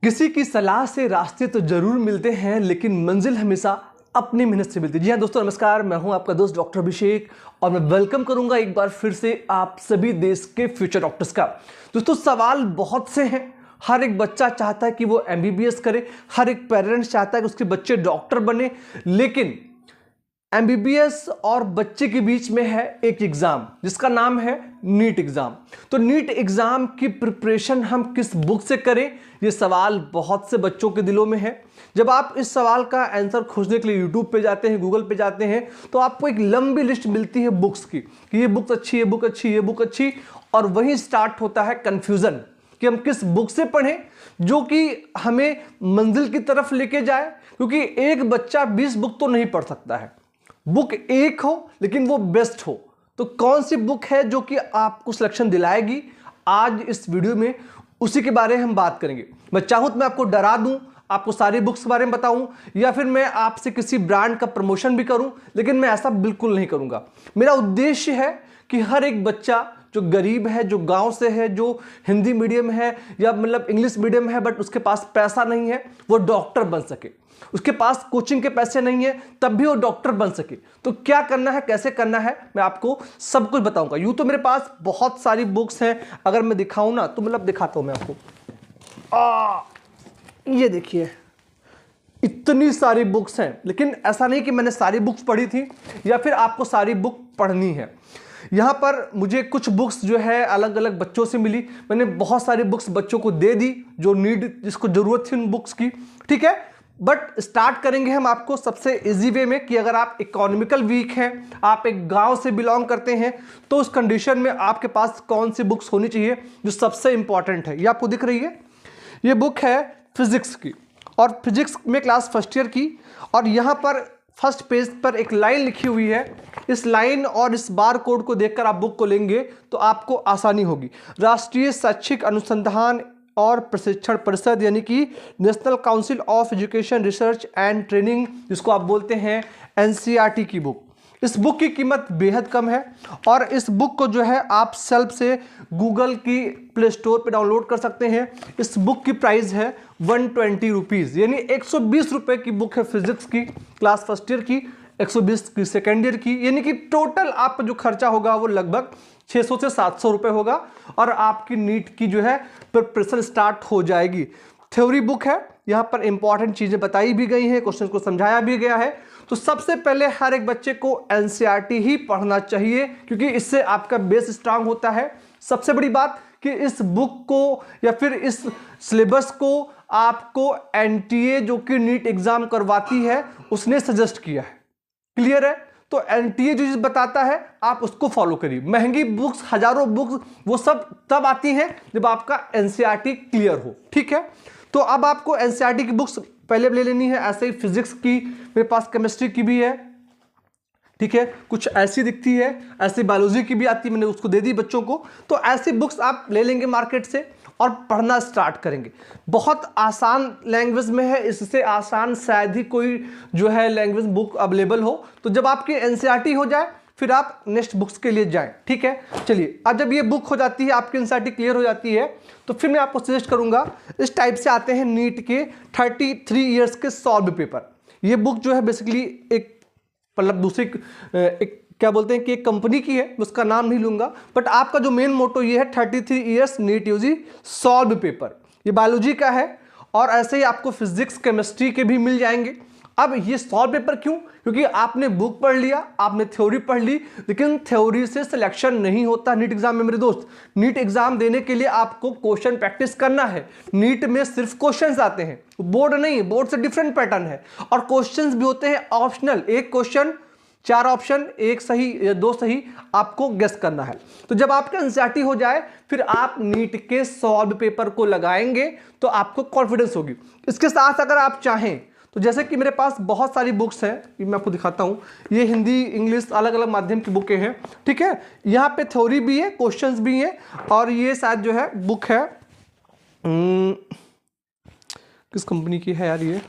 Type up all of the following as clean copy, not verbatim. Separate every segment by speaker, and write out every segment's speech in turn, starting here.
Speaker 1: किसी की सलाह से रास्ते तो जरूर मिलते हैं, लेकिन मंजिल हमेशा अपनी मेहनत से मिलती है। जी हाँ दोस्तों, नमस्कार। मैं हूं आपका दोस्त डॉक्टर अभिषेक और मैं वेलकम करूंगा एक बार फिर से आप सभी देश के फ्यूचर डॉक्टर्स का। दोस्तों, सवाल बहुत से हैं। हर एक बच्चा चाहता है कि वो एमबीबीएस करे, हर एक पेरेंट्स चाहता है कि उसके बच्चे डॉक्टर बने, लेकिन एमबीबीएस और बच्चे के बीच में है एक एग्जाम जिसका नाम है नीट एग्जाम। तो नीट एग्जाम की प्रिपरेशन हम किस बुक से करें, ये सवाल बहुत से बच्चों के दिलों में है। जब आप इस सवाल का आंसर खोजने के लिए यूट्यूब पे जाते हैं, गूगल पे जाते हैं, तो आपको एक लंबी लिस्ट मिलती है बुक्स की कि ये बुक अच्छी, ये बुक अच्छी, ये बुक अच्छी, और वहीं स्टार्ट होता है कंफ्यूजन कि हम किस बुक से पढ़ें जो कि हमें मंजिल की तरफ लेके जाए। क्योंकि एक बच्चा 20 बुक तो नहीं पढ़ सकता है, बुक एक हो लेकिन वो बेस्ट हो। तो कौन सी बुक है जो कि आपको सिलेक्शन दिलाएगी, आज इस वीडियो में उसी के बारे में हम बात करेंगे। मैं चाहूं तो मैं आपको डरा दूं, आपको सारी बुक्स के बारे में बताऊं, या फिर मैं आपसे किसी ब्रांड का प्रमोशन भी करूं, लेकिन मैं ऐसा बिल्कुल नहीं करूंगा। मेरा उद्देश्य है कि हर एक बच्चा जो गरीब है, जो गांव से है, जो हिंदी मीडियम है या मतलब इंग्लिश मीडियम है, बट उसके पास पैसा नहीं है, वो डॉक्टर बन सके। उसके पास कोचिंग के पैसे नहीं है, तब भी वो डॉक्टर बन सके। तो क्या करना है, कैसे करना है, मैं आपको सब कुछ बताऊंगा। यूं तो मेरे पास बहुत सारी बुक्स हैं, अगर मैं दिखाऊं ना तो मतलब दिखाता हूं मैं आपको। ये देखिए, इतनी सारी बुक्स हैं, लेकिन ऐसा नहीं कि मैंने सारी बुक्स पढ़ी थी या फिर आपको सारी बुक पढ़नी है। यहाँ पर मुझे कुछ बुक्स जो है अलग अलग बच्चों से मिली, मैंने बहुत सारी बुक्स बच्चों को दे दी जो जिसको जरूरत थी उन बुक्स की, ठीक है। बट स्टार्ट करेंगे हम आपको सबसे इजी वे में कि अगर आप इकोनॉमिकल वीक हैं, आप एक गांव से बिलोंग करते हैं, तो उस कंडीशन में आपके पास कौन सी बुक्स होनी चाहिए जो सबसे इंपॉर्टेंट है। ये आपको दिख रही है, ये बुक है फिजिक्स की, और फिजिक्स में क्लास फर्स्ट ईयर की। और यहाँ पर फर्स्ट पेज पर एक लाइन लिखी हुई है। इस लाइन और इस बार कोड को देखकर आप बुक को लेंगे तो आपको आसानी होगी। राष्ट्रीय शैक्षिक अनुसंधान और प्रशिक्षण परिषद यानी कि national council of education research and training, जिसको आप बोलते हैं एनसीईआरटी की बुक। इस बुक की कीमत बेहद कम है और इस बुक को जो है आप सेल्फ से गूगल की प्ले स्टोर पर डाउनलोड कर सकते हैं। इस बुक की प्राइस है 120 रुपीज़, यानी 120 रुपये की बुक है फिजिक्स की क्लास फर्स्ट ईयर की, 120 की सेकेंड ईयर की, यानी कि टोटल आपका जो खर्चा होगा वो लगभग 600 से 700 रुपये होगा और आपकी नीट की जो है प्रिपरेशन स्टार्ट हो जाएगी। थ्योरी बुक है, यहाँ पर इंपॉर्टेंट चीज़ें बताई भी गई हैं, क्वेश्चन को समझाया भी गया है। तो सबसे पहले हर एक बच्चे को एनसीईआरटी ही पढ़ना चाहिए क्योंकि इससे आपका बेस स्ट्रांग होता है। सबसे बड़ी बात कि इस बुक को या फिर इस सिलेबस को आपको एनटीए जो कि नीट एग्जाम करवाती है उसने सजेस्ट किया है। क्लियर है? तो एनटीए जो चीज बताता है आप उसको फॉलो करिए। महंगी बुक्स, हजारों बुक्स, वो सब तब आती हैं जब आपका एनसीईआरटी क्लियर हो, ठीक है। तो अब आपको एनसीईआरटी की बुक्स पहले ले लेनी है। ऐसे ही फिजिक्स की मेरे पास, केमिस्ट्री की भी है, ठीक है, कुछ ऐसी दिखती है, ऐसी बायोलॉजी की भी आती है, मैंने उसको दे दी बच्चों को। तो ऐसी बुक्स आप ले लेंगे मार्केट से और पढ़ना स्टार्ट करेंगे। बहुत आसान लैंग्वेज में है, इससे आसान शायद ही कोई जो है लैंग्वेज बुक अवेलेबल हो। तो जब आपकी एनसीईआरटी हो जाए फिर आप नेक्स्ट बुक्स के लिए जाएं, ठीक है। चलिए, अब जब ये बुक हो जाती है, आपकी एनसीईआरटी क्लियर हो जाती है, तो फिर मैं आपको सजेस्ट करूंगा, इस टाइप से आते हैं नीट के 33 ईयर्स के सॉल्व पेपर। ये बुक जो है बेसिकली एक मतलब दूसरी एक क्या बोलते हैं कि एक कंपनी की है, उसका नाम नहीं लूंगा, बट आपका जो मेन मोटो ये है 33 years NEET UG solve paper. ये बायोलॉजी का है और ऐसे ही आपको फिजिक्स, केमिस्ट्री के भी मिल जाएंगे। अब ये सॉल्व पेपर क्यों? क्योंकि आपने बुक पढ़ लिया, आपने थ्योरी पढ़ ली, लेकिन थ्योरी से सिलेक्शन नहीं होता नीट एग्जाम में मेरे दोस्त। नीट एग्जाम देने के लिए आपको क्वेश्चन प्रैक्टिस करना है। नीट में सिर्फ क्वेश्चंस आते हैं, बोर्ड नहीं, बोर्ड से डिफरेंट पैटर्न है। और क्वेश्चंस भी होते हैं ऑप्शनल, एक क्वेश्चन 4 ऑप्शन, एक सही या 2 सही आपको गेस करना है। तो जब आपका एनसीईआरटी हो जाए फिर आप नीट के सॉल्व पेपर को लगाएंगे तो आपको कॉन्फिडेंस होगी। इसके साथ अगर आप चाहें तो जैसे कि मेरे पास बहुत सारी बुक्स हैं, ये मैं आपको दिखाता हूँ। ये हिंदी, इंग्लिश, अलग अलग माध्यम की बुकें हैं, ठीक है। यहाँ पे थ्योरी भी है, क्वेश्चंस भी हैं, और ये शायद जो है बुक है किस कंपनी की है यार, ये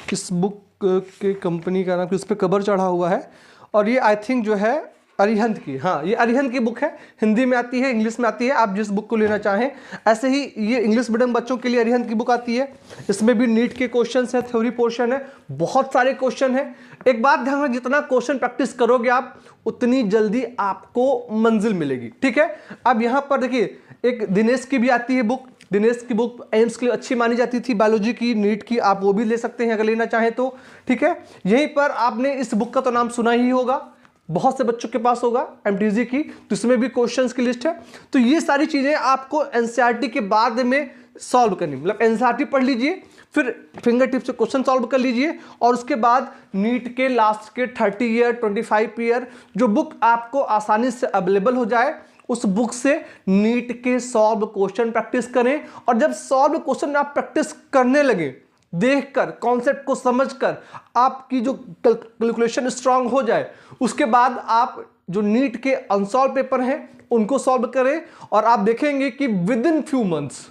Speaker 1: किस बुक के कंपनी का नाम, इस पे कवर चढ़ा हुआ है। और ये आई थिंक जो है अरिहंत की, हाँ ये अरिहंत की बुक है, हिंदी में आती है, इंग्लिश में आती है, आप जिस बुक को लेना चाहें। ऐसे ही ये इंग्लिश मीडियम बच्चों के लिए अरिहंत की बुक आती है, इसमें भी नीट के क्वेश्चंस है, थ्योरी पोर्शन है, बहुत सारे क्वेश्चन है। एक बात ध्यान रखना, जितना क्वेश्चन प्रैक्टिस करोगे आप उतनी जल्दी आपको मंजिल मिलेगी, ठीक है। अब यहाँ पर देखिए एक दिनेश की भी आती है बुक, दिनेश की बुक एम्स के लिए अच्छी मानी जाती थी, बायोलॉजी की, नीट की, आप वो भी ले सकते हैं अगर लेना चाहें तो, ठीक है। यहीं पर आपने इस बुक का तो नाम सुना ही होगा, बहुत से बच्चों के पास होगा, एमटीजी की, तो इसमें भी क्वेश्चंस की लिस्ट है। तो ये सारी चीजें आपको एनसीईआरटी के बाद में सॉल्व करनी, मतलब एनसीईआरटी पढ़ लीजिए, फिर फिंगर टिप से क्वेश्चन सॉल्व कर लीजिए, और उसके बाद नीट के लास्ट के 30 ईयर 25 ईयर जो बुक आपको आसानी से अवेलेबल हो जाए, उस बुक से नीट के सॉल्व क्वेश्चन प्रैक्टिस करें। और जब सॉल्व क्वेश्चन आप प्रैक्टिस करने लगे, देखकर, कॉन्सेप्ट को समझकर, आपकी जो कैलकुलेशन स्ट्रांग हो जाए, उसके बाद आप जो नीट के अनसॉल्व पेपर हैं उनको सॉल्व करें, और आप देखेंगे कि विद इन फ्यू मंथ्स,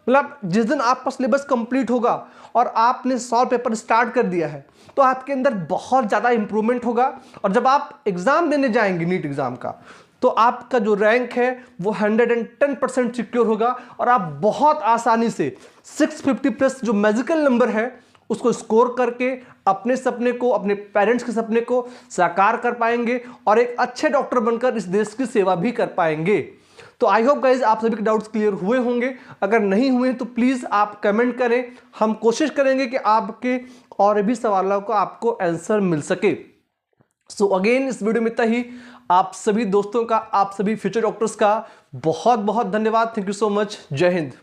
Speaker 1: मतलब जिस दिन आपका सिलेबस कंप्लीट होगा और आपने सॉल्व पेपर स्टार्ट कर दिया है, तो आपके अंदर बहुत ज़्यादा इंप्रूवमेंट होगा। और जब आप एग्जाम देने जाएंगे नीट एग्जाम का, तो आपका जो रैंक है वो 110% सिक्योर होगा, और आप बहुत आसानी से 650 प्लस जो मैजिकल नंबर है उसको स्कोर करके अपने सपने को, अपने पेरेंट्स के सपने को साकार कर पाएंगे, और एक अच्छे डॉक्टर बनकर इस देश की सेवा भी कर पाएंगे। तो आई होप गाइज आप सभी के डाउट्स क्लियर हुए होंगे, अगर नहीं हुए तो प्लीज़ आप कमेंट करें, हम कोशिश करेंगे कि आपके और भी सवालों का आपको आंसर मिल सके। सो अगेन इस वीडियो में इतना ही। आप सभी दोस्तों का, आप सभी फ्यूचर डॉक्टर्स का बहुत बहुत धन्यवाद। Thank you so much. जय हिंद।